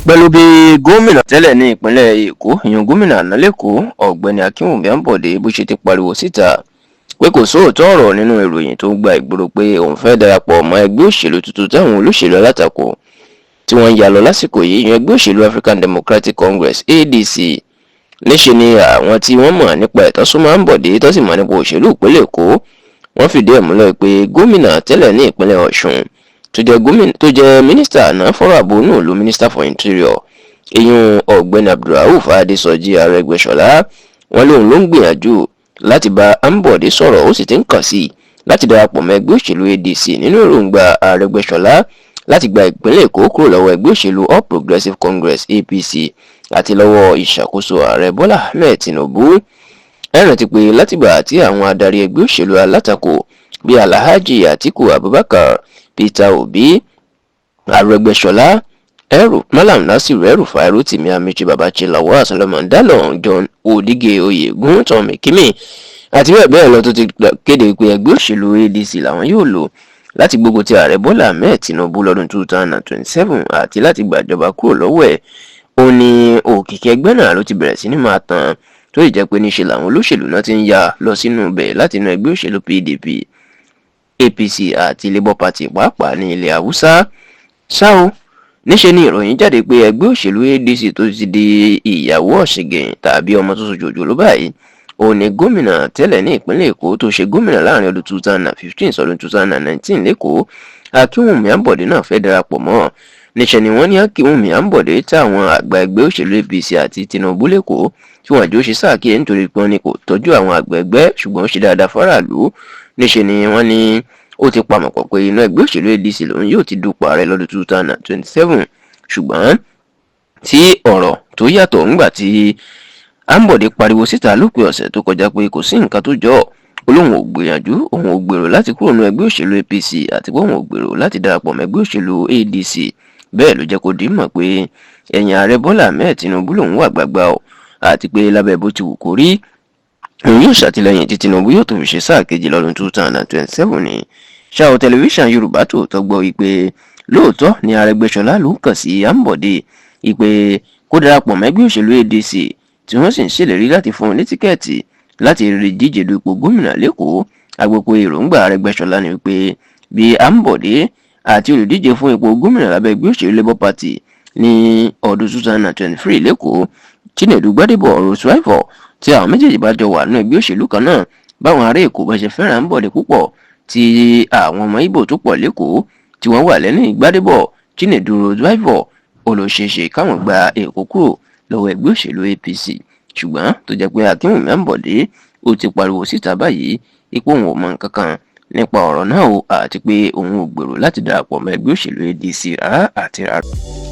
pẹ̀lú bí gómìnà tẹ́lẹ̀ ní ìpínlẹ̀ èkó ìyẹn gómìnà àná lẹ́kọ̀ọ́ ọ̀gbẹ́ni akínwùmí àǹbọ̀dé bó ṣe ti pariwo síta pé kò sóòótọ́ ọ̀rọ̀ nínú ìròyìn tó gba ìgboro pé òun fẹ́ darapọ̀ mọ́ ẹgbẹ́ òṣèlú tuntun táwọn olóṣèlú alátakò tí wọ́n ń yà lọ lásìkò yìí ìyẹn ẹgbẹ́ òṣèlú African Democratic Congress ADC. níṣe ni àwọn tí wọ́n mọ̀ nípa ìtọ́súnmọ́ àǹbọ̀dé tó sì mọ̀ nípa òṣèlú ìpínlẹ̀ èkó wọ́n fìdí ẹ̀ múlẹ̀ pé gómìnà tẹ́lẹ̀ ní ìpínlẹ̀ ọ̀ṣun tó jẹ́ mínísítà àná fọ́rọ̀ àbónú ìlú minister for interior ìyún ọ̀gbẹ́ni abdulrauf adésọjí arẹ́gbẹ́ṣọlá wọn lóun ló ń gbìyànjú láti bá àǹbọ̀dé sọ̀rọ̀ ó sì ti ń kàn sí i láti darapọ̀ mọ́ ẹgbẹ́ òṣèlú ADC nínú èròǹgbà arẹ́gbẹ́ṣọlá láti gba ìpínlẹ̀ èkó kúrò lọ́wọ́ ẹgbẹ́ òṣèlú All Progressives Congress APC àti lọ́wọ́ ìṣàkóso ààrẹ bọ́lá ahmed tinubu. ẹ rántí pé látìgbà tí àwọn adarí ẹgbẹ́ òṣèlú alátakò bíi alhaji atiku abubakar peter obi arẹ́gbẹ́ṣọlá malam nasiru El-Rufai rotimi amechi babachi lawal solomon dalon john odige oyegun tom ekimi àti bẹ́ẹ̀ bẹ́ẹ̀ lọ tó ti kéde pé ẹgbẹ́ òṣèlú ADC làwọn yóò lò láti gbógun ti ààrẹ bọ́lá ahmed tinubu lọ́dún 2027 àti láti gbàjọba kúrò lọ́wọ́ ẹ̀. ó ní òkìkí ẹgbẹ́ náà ló ti bẹ̀rẹ̀ sí ní máa tàn tó ì jẹ́ pé níṣe làwọn olóṣèlú náà ti ń ya lọ sínú ibẹ̀ láti inú ẹgbẹ́ òṣèlú PDP APC àti Labour Party pàápàá ní ilẹ̀ haúsá. ṣá o níṣe ni ìròyìn jáde pé ẹgbẹ́ òṣèlú ADC tó ti di ìyàwó ọ̀ṣìngìn tàbí ọmọ tó sojú ló báyìí òun ni gómìnà tẹ́lẹ̀ ní ìpínlẹ̀ èkó tó ṣe gómìnà láàrin ọdún 2015 sọdún 2019 lẹ́kọ̀ọ́ akínwùmí àǹbọ̀dé náà fẹ́ darapọ̀ mọ́. níṣẹ́ ni wọ́n ní akínwùmí àǹbọ̀dé táwọn àgbà ẹgbẹ́ òṣèlú APC àti tinubu lẹ́kọ̀ọ́ tí wọ́n àjọ ṣe sáàkiri nítorí pé wọ́n ní kò tọ́jú àwọn àgbà ẹgbẹ́ ṣùgbọ́n ó ṣe dáadáa fáráàlú. níṣẹ́ ni wọ́n ní ó ti pamọ̀pọ̀ pé inú ẹgbẹ́ òṣèlú ADC lòun yóò ti dupò ààrẹ lọ́dún 2027 ṣùgbọ́n tí ọ̀rọ̀ tó yàtọ̀ ńgbà tí àǹbọ̀dé pariwo síta lópin ọ̀sẹ̀ tó kọjá pé kò sí nǹkan tó jọ olóhùn ò gbìyànjú òun ò gbèrò láti kúrò nínú ẹgbẹ́ òṣèlú APC àti pé òun ò gbèrò láti darapọ̀ mọ́ ẹgbẹ́ òṣèlú ADC. bẹ́ẹ̀ ló jẹ́ kó dì í mọ̀ pé ẹ̀yìn ààrẹ bọ́lá ahmed tinubu lòun wà gbàgbà ọ̀ àti pé lábẹ́ bó ti wù kó rí òun yóò ṣàtìlẹ́yìn tí tinubu yóò tó fi ṣe sáà kejì lọ́dún 2027 ni. ṣáò tẹlifíṣàn yorùbá tòótọ́ gbọ́ wípé lóòótọ́ ni arẹ́gbẹ́ṣọlá ló ń kàn sí àǹbọ̀dé wípé kó darapọ̀ mọ́ ẹgbẹ́ òṣèlú ADC tí wọ́n sì ń ṣèlérí láti fún un ní tíkẹ́ẹ̀tì láti rí díje du ipò gómìnà lẹ́kọ̀ọ́. agbègbè èròǹgbà arẹ́gbẹ́ṣọlá ni wípé bí àǹbọ̀dé àti olùdíje fún ipò gómìnà lábẹ́ ẹgbẹ́ òṣèlú Labour Party ní ọdún 2023 lẹ́kọ̀ọ́ chinedu gbadebo Rotimi tí àwọn méjèèjì bá jọ wà nínú ẹgbẹ́ òṣèlú kan náà báwọn ará èkó bá ṣe fẹ́ràn àǹbọ̀dé púpọ̀ tí àwọn ọmọ Ìgbò tó pọ̀ lẹ́kọ̀ọ́ tí wọ́n wà lẹ́yìn gbadebo chinedu Rotimi olóṣèṣe káwọn gba èkó kúrò lọ́wọ́ ẹgbẹ́ òṣèlú APC ṣùgbọ́n tó jẹ́ pé akínwùmí àǹbọ̀dé ó ti pariwo síta báyìí ipò òun ò mọ nǹkan kan nípa ọ̀rọ̀ náà o àti pé òun ò gbèrò láti darapọ̀ mọ́ ẹgbẹ́ òṣèlú ADC rárá àti rárá.